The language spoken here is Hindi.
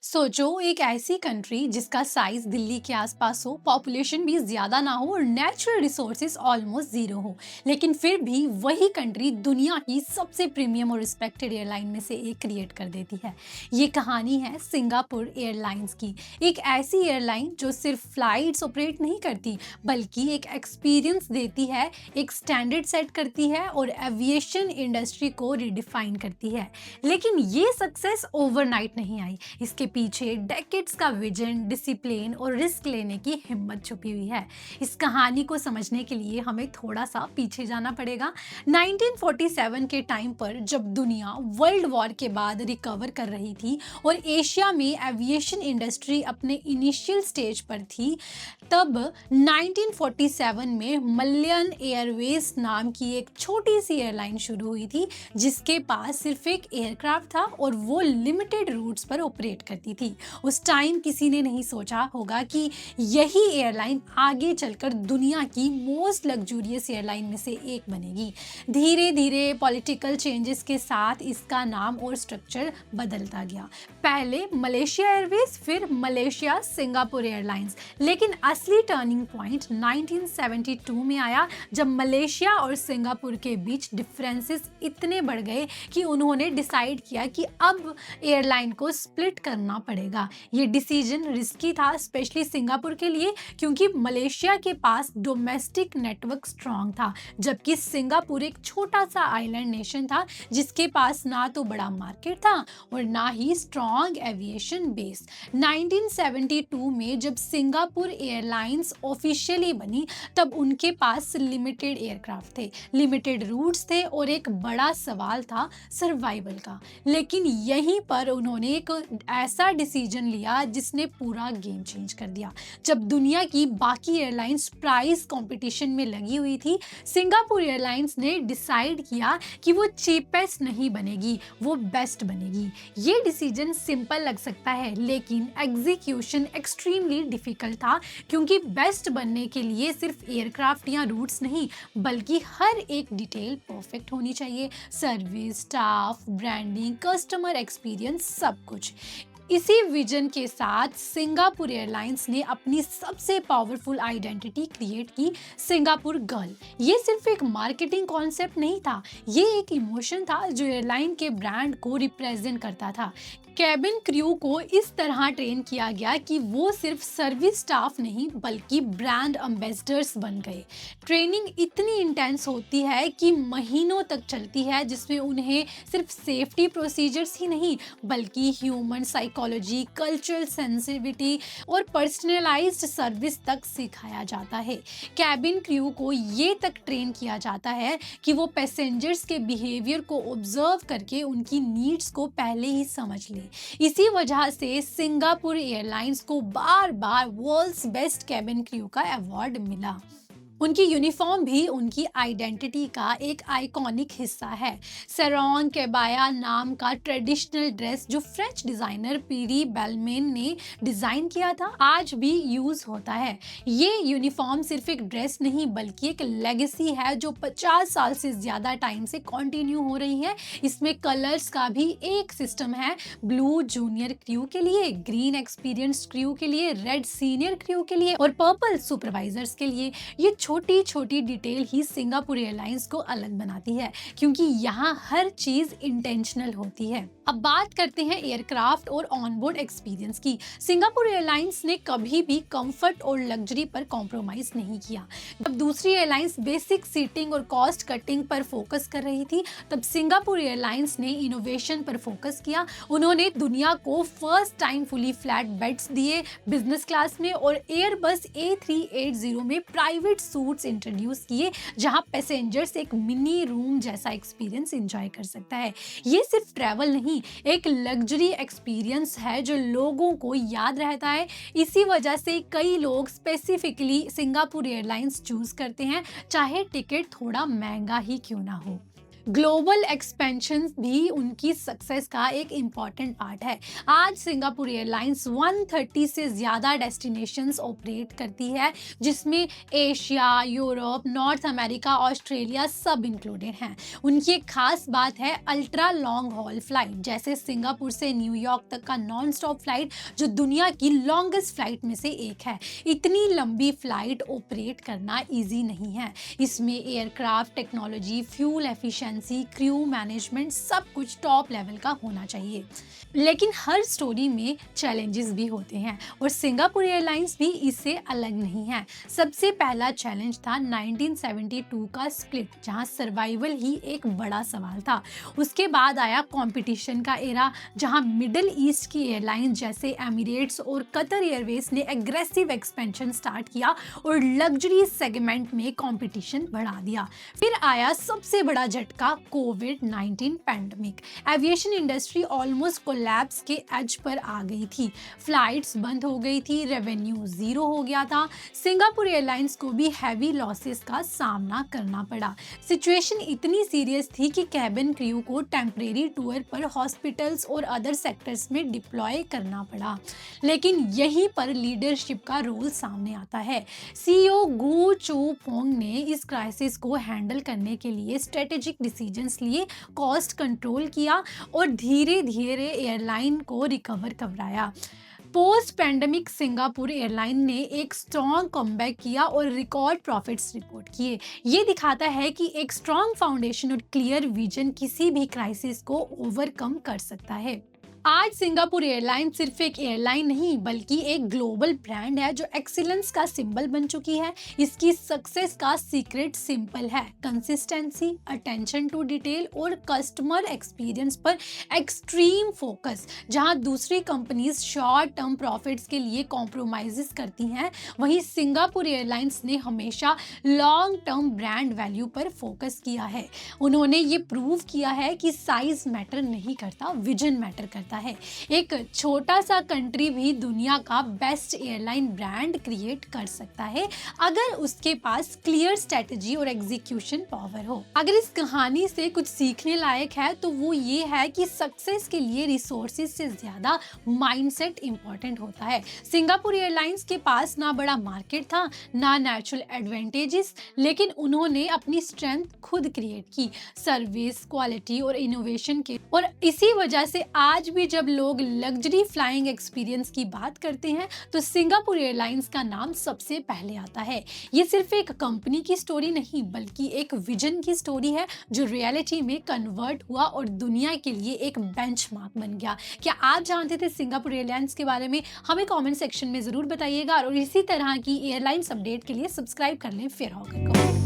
सोचो एक ऐसी कंट्री जिसका साइज दिल्ली के आसपास हो, पॉपुलेशन भी ज्यादा ना हो और नेचुरल रिसोर्सेज ऑलमोस्ट जीरो हो, लेकिन फिर भी वही कंट्री दुनिया की सबसे प्रीमियम और रिस्पेक्टेड एयरलाइन में से एक क्रिएट कर देती है। ये कहानी है सिंगापुर एयरलाइंस की। एक ऐसी एयरलाइन जो सिर्फ फ्लाइट्स ऑपरेट नहीं करती बल्कि एक एक्सपीरियंस देती है, एक स्टैंडर्ड सेट करती है और एविएशन इंडस्ट्री को रिडिफाइन करती है। लेकिन ये सक्सेस ओवरनाइट नहीं आई। इसके पीछे डेकेड्स का विजन, डिसिप्लिन और रिस्क लेने की हिम्मत छुपी हुई है। इस कहानी को समझने के लिए हमें थोड़ा सा पीछे जाना पड़ेगा। 1947 के टाइम पर जब दुनिया वर्ल्ड वॉर के बाद रिकवर कर रही थी और एशिया में एविएशन इंडस्ट्री अपने इनिशियल स्टेज पर थी, तब 1947 में मलयन एयरवेज नाम की एक छोटी सी एयरलाइन शुरू हुई थी, जिसके पास सिर्फ एक एयरक्राफ्ट था और वो लिमिटेड रूट्स पर ऑपरेट करती थी। उस टाइम किसी ने नहीं सोचा होगा कि यही एयरलाइन आगे चलकर दुनिया की मोस्ट लग्जूरियस एयरलाइन में से एक बनेगी। धीरे धीरे पॉलिटिकल चेंजेस के साथ इसका नाम और स्ट्रक्चर बदलता गया। पहले मलेशिया एयरवेज, फिर मलेशिया सिंगापुर एयरलाइंस। लेकिन असली टर्निंग पॉइंट 1972 में आया, जब मलेशिया और सिंगापुर के बीच डिफरेंसेस इतने बढ़ गए कि उन्होंने डिसाइड किया कि अब एयरलाइन को स्प्लिट करना पड़ेगा। ये डिसीजन रिस्की था, स्पेशली सिंगापुर के लिए, क्योंकि मलेशिया के पास डोमेस्टिक नेटवर्क स्ट्रांग था, जबकि सिंगापुर एक छोटा सा आइलैंड नेशन था जिसके पास ना तो बड़ा मार्केट था और ना ही स्ट्रांग एविएशन बेस। 1972 में जब सिंगापुर एयरलाइंस ऑफिशियली बनी, तब उनके पास लिमिटेड एयरक्राफ्ट थे, लिमिटेड रूट्स थे और एक बड़ा सवाल था सर्वाइवल का। लेकिन यहीं पर उन्होंने एक ऐसा डिसीजन लिया जिसने पूरा गेम चेंज कर दिया। जब दुनिया की बाकी एयरलाइंस प्राइस कंपटीशन में लगी हुई थी, सिंगापुर एयरलाइंस ने डिसाइड किया कि वो चीपेस्ट नहीं बनेगी, वो बेस्ट बनेगी। ये डिसीजन सिंपल लग सकता है, लेकिन एग्जीक्यूशन एक्सट्रीमली डिफिकल्ट था, क्योंकि बेस्ट बनने के लिए सिर्फ एयरक्राफ्ट या रूट्स नहीं बल्कि हर एक डिटेल परफेक्ट होनी चाहिए। Service, staff, branding, customer experience, सब कुछ। इसी विजन के साथ सिंगापुर एयरलाइंस ने अपनी सबसे पावरफुल आइडेंटिटी क्रिएट की, सिंगापुर गर्ल। ये सिर्फ एक मार्केटिंग कॉन्सेप्ट नहीं था, ये एक इमोशन था जो एयरलाइन के ब्रांड को रिप्रेजेंट करता था। कैबिन क्रू को इस तरह ट्रेन किया गया कि वो सिर्फ सर्विस स्टाफ नहीं बल्कि ब्रांड एम्बेसडर्स बन गए। ट्रेनिंग इतनी इंटेंस होती है कि महीनों तक चलती है, जिसमें उन्हें सिर्फ सेफ्टी प्रोसीजर्स ही नहीं बल्कि ह्यूमन साइकोलॉजी, कल्चरल सेंसिटिविटी और पर्सनलाइज्ड सर्विस तक सिखाया जाता है। कैबिन क्रू को ये तक ट्रेन किया जाता है कि वो पैसेंजर्स के बिहेवियर को ऑब्जर्व करके उनकी नीड्स को पहले ही समझ ले। इसी वजह से सिंगापुर एयरलाइंस को बार बार वर्ल्ड्स बेस्ट कैबिन क्रू का अवार्ड मिला। उनकी यूनिफॉर्म भी उनकी आइडेंटिटी का एक आइकॉनिक हिस्सा है। सरोंग केबाया नाम का ट्रेडिशनल ड्रेस जो फ्रेंच डिजाइनर पीरी बेलमेन ने डिजाइन किया था, आज भी यूज होता है। ये यूनिफॉर्म सिर्फ एक ड्रेस नहीं बल्कि एक लेगेसी है जो 50 साल से ज्यादा टाइम से कंटिन्यू हो रही है। इसमें कलर्स का भी एक सिस्टम है, ब्लू जूनियर क्रू के लिए, ग्रीन एक्सपीरियंस क्रू के लिए, रेड सीनियर क्रू के लिए और पर्पल सुपरवाइजर्स के लिए। ये छोटी छोटी डिटेल ही सिंगापुर एयरलाइंस को अलग बनाती है, क्योंकि यहाँ हर चीज इंटेंशनल होती है। अब बात करते हैं एयरक्राफ्ट और ऑनबोर्ड एक्सपीरियंस की। सिंगापुर एयरलाइंस ने कभी भी कंफर्ट और लग्जरी पर कॉम्प्रोमाइज नहीं किया। जब दूसरी एयरलाइंस बेसिक सीटिंग और कॉस्ट कटिंग पर फोकस कर रही थी, तब सिंगापुर एयरलाइंस ने इनोवेशन पर फोकस किया। उन्होंने दुनिया को first time fully flat beds दिए बिजनेस क्लास में और एयरबस A380 में प्राइवेट सूट्स इंट्रोड्यूस किए, जहां पैसेंजर्स एक मिनी रूम जैसा एक्सपीरियंस एंजॉय कर सकता है। ये सिर्फ ट्रैवल नहीं, एक लग्जरी एक्सपीरियंस है जो लोगों को याद रहता है। इसी वजह से कई लोग स्पेसिफिकली सिंगापुर एयरलाइंस चूज करते हैं, चाहे टिकट थोड़ा महंगा ही क्यों ना हो। ग्लोबल एक्सपेंशन भी उनकी सक्सेस का एक इम्पॉर्टेंट पार्ट है। आज सिंगापुर एयरलाइंस 130 से ज़्यादा डेस्टिनेशंस ऑपरेट करती है, जिसमें Asia, Europe, north America, Australia सब इंक्लूडेड हैं। उनकी एक खास बात है अल्ट्रा लॉन्ग हॉल फ्लाइट, जैसे सिंगापुर से न्यूयॉर्क तक का नॉन स्टॉप फ्लाइट, जो दुनिया की लॉन्गेस्ट फ्लाइट में से एक है। इतनी लंबी फ्लाइट ऑपरेट करना ईजी नहीं है। इसमें aircraft technology, fuel efficiency, crew management सब कुछ टॉप लेवल का होना चाहिए। लेकिन हर स्टोरी में चैलेंजेस भी होते हैं और सिंगापुर एयरलाइंस भी इससे अलग नहीं है। सबसे पहला चैलेंज था 1972 का स्प्लिट, जहां सर्वाइवल ही एक बड़ा सवाल था। उसके बाद आया कंपटीशन का एरा, जहां मिडिल ईस्ट की एयरलाइंस जैसे एमिरेट्स और कतर एयरवेज ने एग्रेसिव एक्सपेंशन स्टार्ट किया और लग्जरी सेगमेंट में कंपटीशन बढ़ा दिया। फिर आया सबसे बड़ा झटका, कोविड-19 pandemic. Aviation industry almost collapse के एज पर आ गई थी। फ्लाइट्स बंद हो गई थी, रेवेन्यू जीरो हो गया था। सिंगापुर एयरलाइंस को भी हैवी लॉसेस का सामना करना पड़ा। सिचुएशन इतनी सीरियस थी कि कैबिन क्रू को टेम्परेरी टूर पर हॉस्पिटल्स और अदर सेक्टर्स में डिप्लॉय करना पड़ा। लेकिन यहीं पर लीडरशिप का रोल सामने आता है। सीईओ गु चू फोंग ने इस क्राइसिस को हैंडल करने के लिए स्ट्रेटेजिक डिसीजंस लिए, कॉस्ट कंट्रोल किया और धीरे धीरे एयरलाइन को रिकवर करवाया। पोस्ट पैंडेमिक सिंगापुर एयरलाइन ने एक स्ट्रॉन्ग कमबैक किया और रिकॉर्ड प्रॉफिट्स रिपोर्ट किए। ये दिखाता है कि एक स्ट्रॉन्ग फाउंडेशन और क्लियर विजन किसी भी क्राइसिस को ओवरकम कर सकता है। आज सिंगापुर एयरलाइन सिर्फ एक एयरलाइन नहीं बल्कि एक ग्लोबल ब्रांड है, जो एक्सीलेंस का सिंबल बन चुकी है। इसकी सक्सेस का सीक्रेट सिंपल है, कंसिस्टेंसी, अटेंशन टू डिटेल और कस्टमर एक्सपीरियंस पर एक्सट्रीम फोकस। जहां दूसरी कंपनीज शॉर्ट टर्म प्रॉफिट्स के लिए कॉम्प्रोमाइजेस करती हैं, वहीं सिंगापुर एयरलाइंस ने हमेशा लॉन्ग टर्म ब्रांड वैल्यू पर फोकस किया है। उन्होंने ये प्रूव किया है कि साइज मैटर नहीं करता, विजन मैटर करता है। एक छोटा सा कंट्री भी दुनिया का बेस्ट एयरलाइन ब्रांड क्रिएट कर सकता है, अगर उसके पास क्लियर स्ट्रेटजी और एग्जीक्यूशन पावर हो। अगर इस कहानी से कुछ सीखने लायक है तो वो ये है कि सक्सेस के लिए रिसोर्सेज से ज्यादा माइंडसेट इंपॉर्टेंट होता है। सिंगापुर एयरलाइंस के पास ना बड़ा मार्केट था, ना नेचुरल एडवांटेजेस, लेकिन उन्होंने अपनी स्ट्रेंथ खुद क्रिएट की, सर्विस, क्वालिटी और इनोवेशन के। और इसी वजह से आज भी जब लोग लग्जरी फ्लाइंग एक्सपीरियंस की बात करते हैं तो सिंगापुर एयरलाइंस का नाम सबसे पहले आता है। ये सिर्फ एक कंपनी की स्टोरी नहीं बल्कि एक विजन की स्टोरी है, जो रियलिटी में कन्वर्ट हुआ और दुनिया के लिए एक बेंचमार्क बन गया। क्या आप जानते थे सिंगापुर एयरलाइंस के बारे में? हमें कमेंट सेक्शन में जरूर बताइएगा और इसी तरह की एयरलाइंस अपडेट के लिए सब्सक्राइब कर लें फिर होगा।